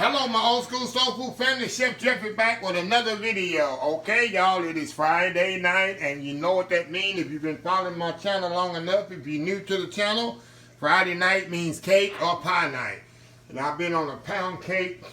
Hello, my old school soul food family. Chef Jeffrey back with another video. Okay, y'all, it is Friday night, and you know what that means if you've been following my channel long enough. If you're new to the channel, Friday night means cake or pie night. And I've been on a pound cake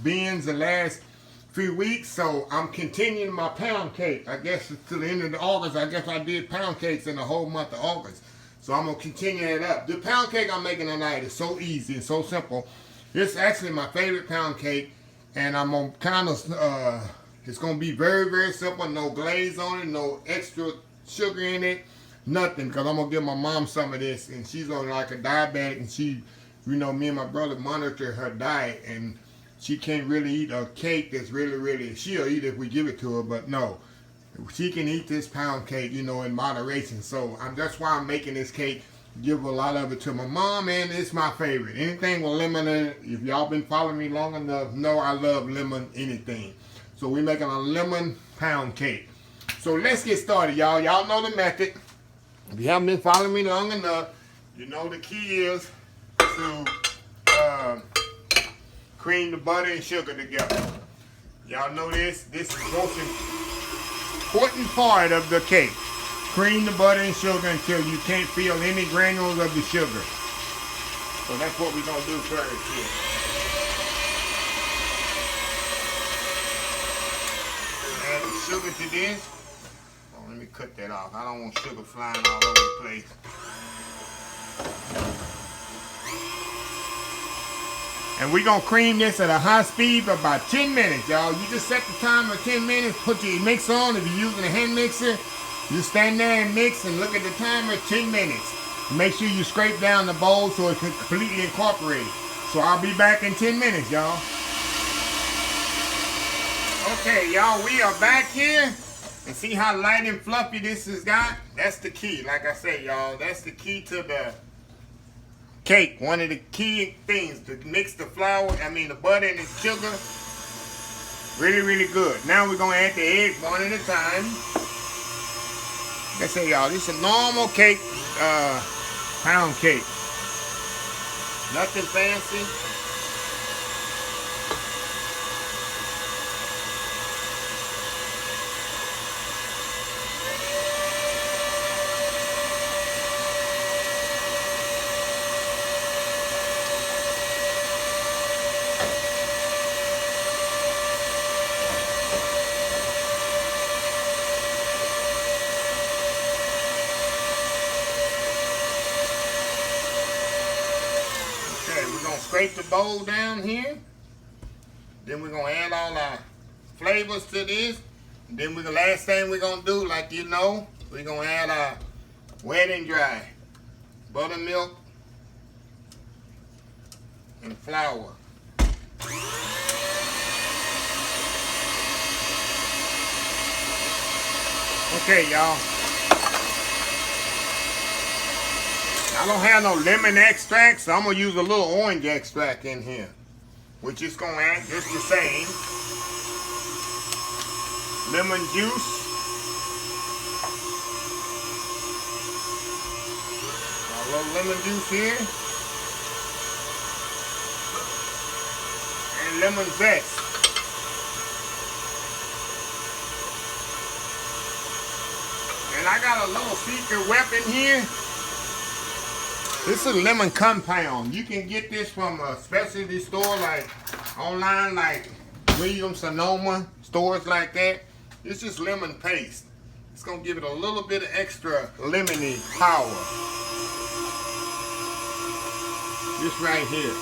binge the last few weeks, so I'm continuing my pound cake. I guess to the end of August. I guess I did pound cakes in the whole month of August. So I'm going to continue it up. The pound cake I'm making tonight is so easy and so simple. It's actually my favorite pound cake, and I'm going to kind of, it's going to be very, very simple. No glaze on it, no extra sugar in it, nothing. Because I'm going to give my mom some of this, and she's on like a diabetic, and she, you know, me and my brother monitor her diet, and she can't really eat a cake that's really, she'll eat it if we give it to her, but no. She can eat this pound cake, you know, in moderation. So that's why I'm making this cake. Give a lot of it to my mom, and it's my favorite. Anything with lemon in it, if y'all been following me long enough, know I love lemon anything. So we're making a lemon pound cake. So let's get started, y'all. Y'all know the method. If you haven't been following me long enough, you know the key is to cream the butter and sugar together. Y'all know this. This is the most important part of the cake. Cream the butter and sugar until you can't feel any granules of the sugar. So that's what we're going to do first here. Add the sugar to this. Oh, let me cut that off. I don't want sugar flying all over the place. And we're going to cream this at a high speed for about 10 minutes, y'all. You just set the timer for 10 minutes, put your mix on. If you're using a hand mixer, you stand there and mix and look at the timer, 10 minutes. Make sure you scrape down the bowl so it's completely incorporated. So I'll be back in 10 minutes, y'all. Okay, y'all, we are back here. And see how light and fluffy this has got? That's the key. Like I say, y'all, that's the key to the cake. One of the key things to mix the the butter and the sugar. Really good. Now we're going to add the eggs one at a time. Like I say, y'all, this is a normal cake, pound cake. Nothing fancy. Scrape the bowl down here. Then we're gonna add all our flavors to this. And then the last thing we're gonna do, like you know, we're gonna add our wet and dry buttermilk and flour. Okay, y'all. I don't have no lemon extract, so I'm going to use a little orange extract in here, which is going to act just the same. Lemon juice. A little lemon juice here. And lemon zest. And I got a little secret weapon here. This is lemon compound. You can get this from a specialty store, like online, like Williams, Sonoma, stores like that. It's just lemon paste. It's gonna give it a little bit of extra lemony power. This right here,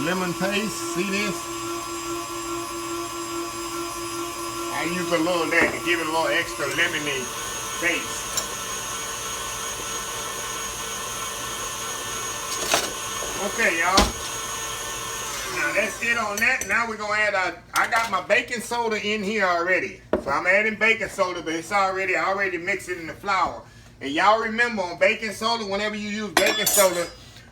lemon paste. See this? I use a little of that to give it a little extra lemony taste. Okay, y'all. Now that's it on that. Now we're gonna add I got my baking soda in here already. So I'm adding baking soda, but it's I already mixed it in the flour. And y'all remember on baking soda, whenever you use baking soda,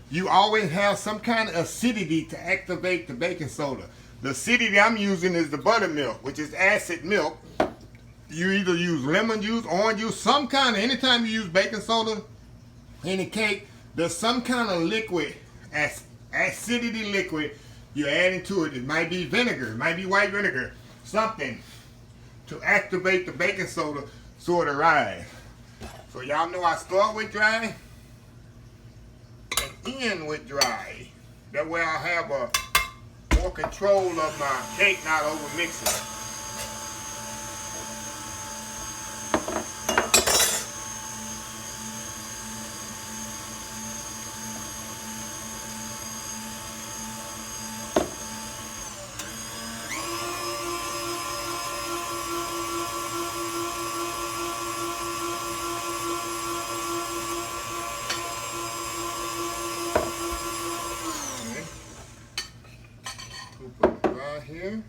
you always have some kind of acidity to activate the baking soda. The acidity I'm using is the buttermilk, which is acid milk. You either use lemon juice, orange juice, some kind of, anytime you use baking soda in a cake, there's some kind of liquid, acidity liquid you're adding to it. It might be vinegar, it might be white vinegar, something to activate the baking soda so it'll rise. So y'all know I start with dry and end with dry. That way I'll have more control of my cake, not over mixing. Here.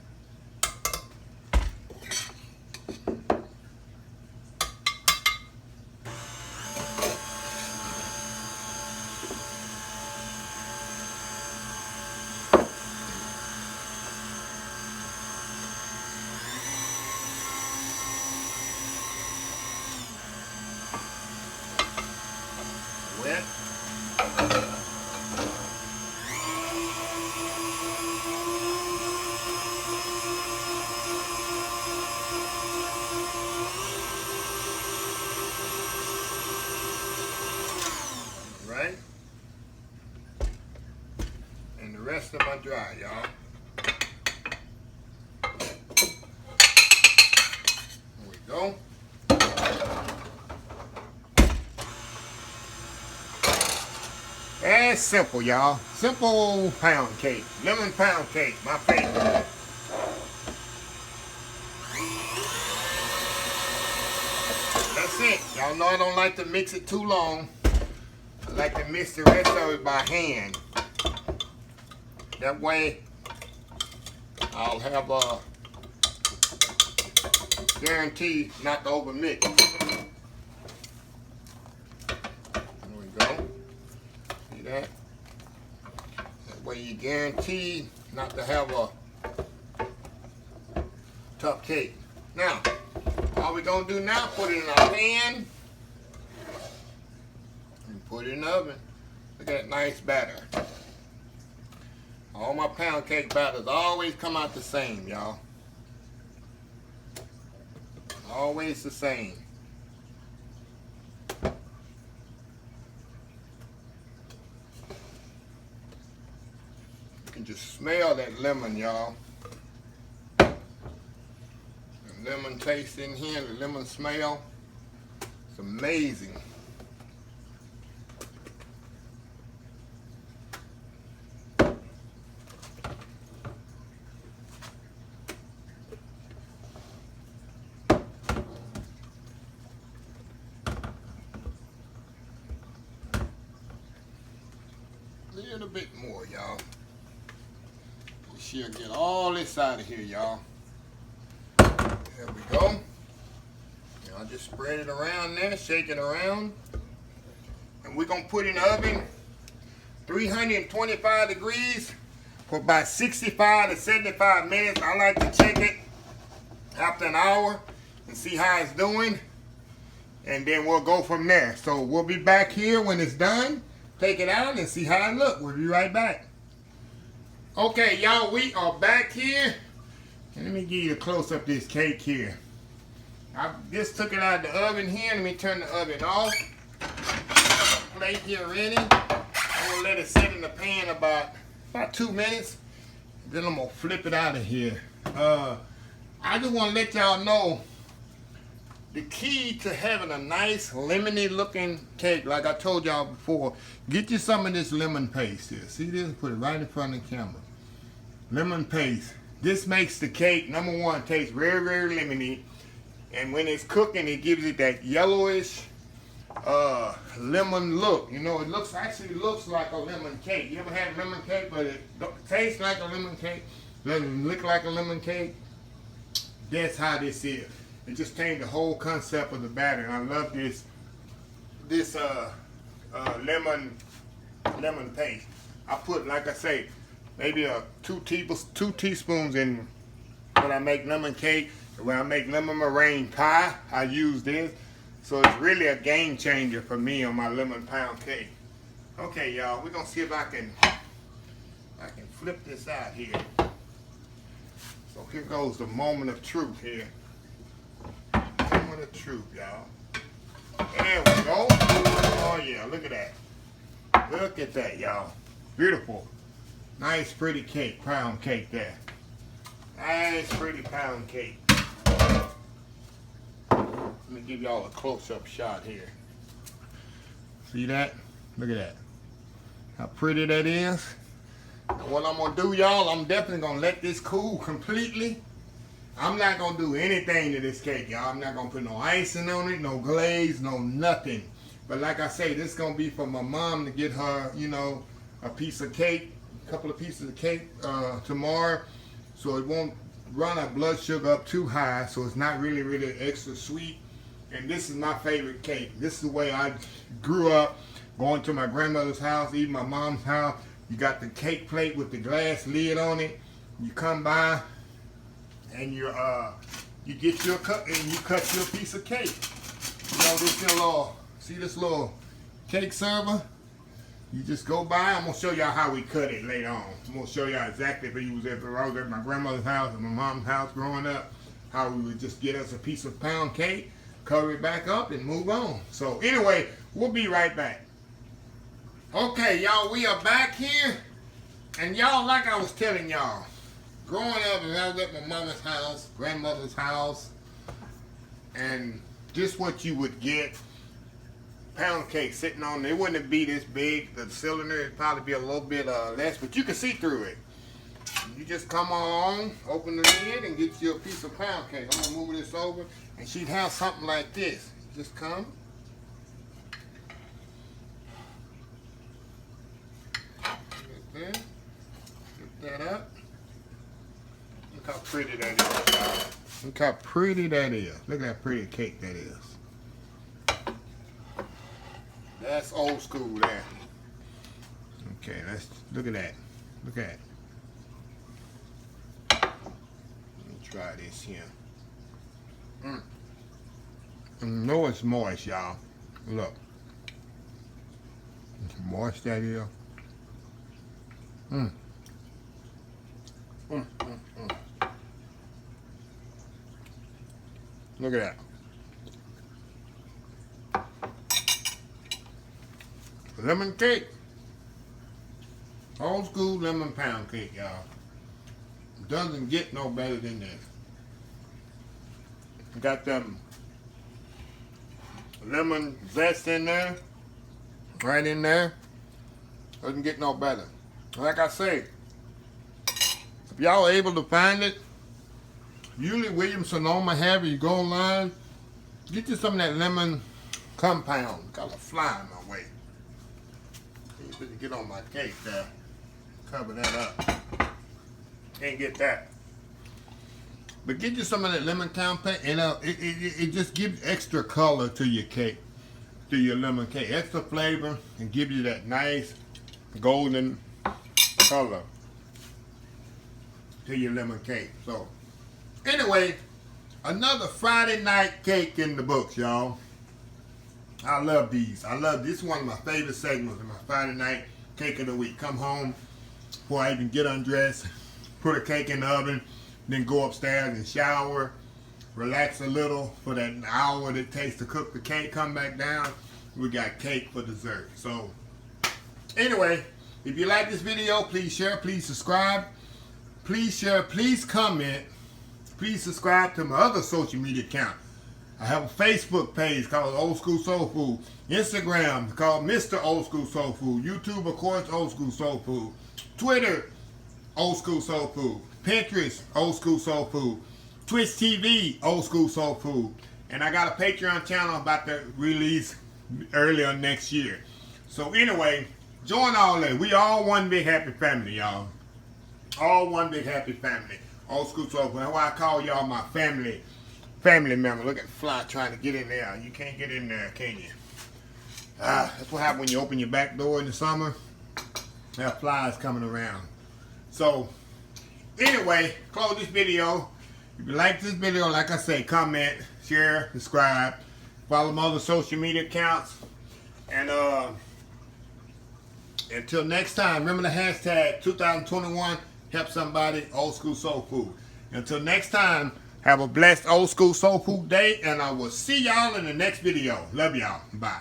Wet. Right? And the rest of my dry, y'all. There we go. That's simple, y'all. Simple pound cake. Lemon pound cake, my favorite. That's it. Y'all know I don't like to mix it too long. I like to mix the rest of it by hand. That way, I'll have a guarantee not to overmix. There we go. See that? That way you guarantee not to have a tough cake. Now, all we're gonna do now, put it in our pan and put it in the oven. Look at that nice batter. All my pound cake batters always come out the same, y'all. Always the same. You can just smell that lemon, y'all. The lemon taste in here, the lemon smell. It's amazing. A little bit more, y'all. We should get all this out of here, y'all. There we go. Y'all just spread it around there, shake it around. And we're going to put it in the oven 325 degrees for about 65 to 75 minutes. I like to check it after an hour and see how it's doing. And then we'll go from there. So we'll be back here when it's done. Take it out and see how it looks. We'll be right back. Okay, y'all, we are back here. And let me give you a close-up of this cake here. I just took it out of the oven here. Let me turn the oven off. Plate here ready. I'm gonna let it sit in the pan about 2 minutes. Then I'm gonna flip it out of here. I just wanna let y'all know the key to having a nice lemony looking cake, like I told y'all before, get you some of this lemon paste here. See this? Put it right in front of the camera. Lemon paste. This makes the cake, number one, taste very, very lemony. And when it's cooking, it gives it that yellowish lemon look. You know, it actually looks like a lemon cake. You ever had lemon cake, but it tastes like a lemon cake, doesn't look like a lemon cake? That's how this is. It just changed the whole concept of the batter. And I love this lemon paste. I put, like I say, maybe 2 teaspoons in when I make lemon cake. When I make lemon meringue pie, I use this. So it's really a game changer for me on my lemon pound cake. Okay, y'all, we're gonna see if I can flip this out here. So here goes the moment of truth here. Moment of truth, y'all. There we go. Oh yeah, look at that. Look at that, y'all. Beautiful. Nice pretty cake, pound cake there. Nice pretty pound cake. Let me give y'all a close-up shot here. See that? Look at that. How pretty that is. Now what I'm gonna do, y'all, I'm definitely gonna let this cool completely. I'm not gonna do anything to this cake, y'all. I'm not gonna put no icing on it, no glaze, no nothing. But like I say, this is gonna be for my mom to get her, you know, a piece of cake, a couple of pieces of cake tomorrow, so it won't run our blood sugar up too high, so it's not really extra sweet. And this is my favorite cake. This is the way I grew up, going to my grandmother's house, even my mom's house. You got the cake plate with the glass lid on it. You come by and you get your cut and you cut your piece of cake. You know, this little, see this little cake server? You just go by. I'm gonna show y'all how we cut it later on. I'm gonna show y'all exactly if I was at my grandmother's house and my mom's house growing up, how we would just get us a piece of pound cake, cover it back up, and move on. So anyway, we'll be right back. Okay, y'all, we are back here, and y'all, like I was telling y'all, growing up, and I was at my mama's house, grandmother's house, and just what you would get. Pound cake sitting on, it wouldn't be this big, the cylinder, it'd probably be a little bit less, but you can see through it. You just come on, open the lid, and get you a piece of pound cake. I'm gonna move this over, and she'd have something like this. Just come. Get that up. Look how pretty that is, y'all. Look how pretty that is. Look at how pretty a cake that is. That's old school there. Okay, let's look at that. Look at that. Let me try this here. I know it's moist, y'all. Look. It's moist that is. Look at that. Lemon cake. Old school lemon pound cake, y'all. Doesn't get no better than this. Got them lemon zest in there. Right in there. Doesn't get no better. Like I say, if y'all are able to find it, usually Williams Sonoma have it. You go online, get you some of that lemon compound. Got a fly in my way. To get on my cake there. Cover that up. Can't get that. But get you some of that lemon compound, and it just gives extra color to your cake, to your lemon cake. Extra flavor, and give you that nice golden color to your lemon cake. So, anyway, another Friday night cake in the books, y'all. I love these. I love this. Is one of my favorite segments of my Friday night cake of the week. Come home before I even get undressed, put a cake in the oven, then go upstairs and shower, relax a little for that hour that it takes to cook the cake, come back down, we got cake for dessert. So anyway, if you like this video, please share, please subscribe, please share, please comment, please subscribe to my other social media account. I have a Facebook page called Old School Soul Food. Instagram called Mr. Old School Soul Food. YouTube, of course, Old School Soul Food. Twitter, Old School Soul Food. Pinterest, Old School Soul Food. Twitch TV, Old School Soul Food. And I got a Patreon channel about to release earlier next year. So anyway, join all that. We all one big happy family, y'all. All one big happy family. Old School Soul Food. That's why I call y'all my family member. Look at the fly trying to get in there. You can't get in there, can you? That's what happens when you open your back door in the summer. There are flies coming around. So, anyway, close this video. If you like this video, like I say, comment, share, subscribe, follow my other social media accounts. And Until next time, remember the hashtag 2021, help somebody, old school soul food. Until next time, have a blessed old school soul food day, and I will see y'all in the next video. Love y'all. Bye.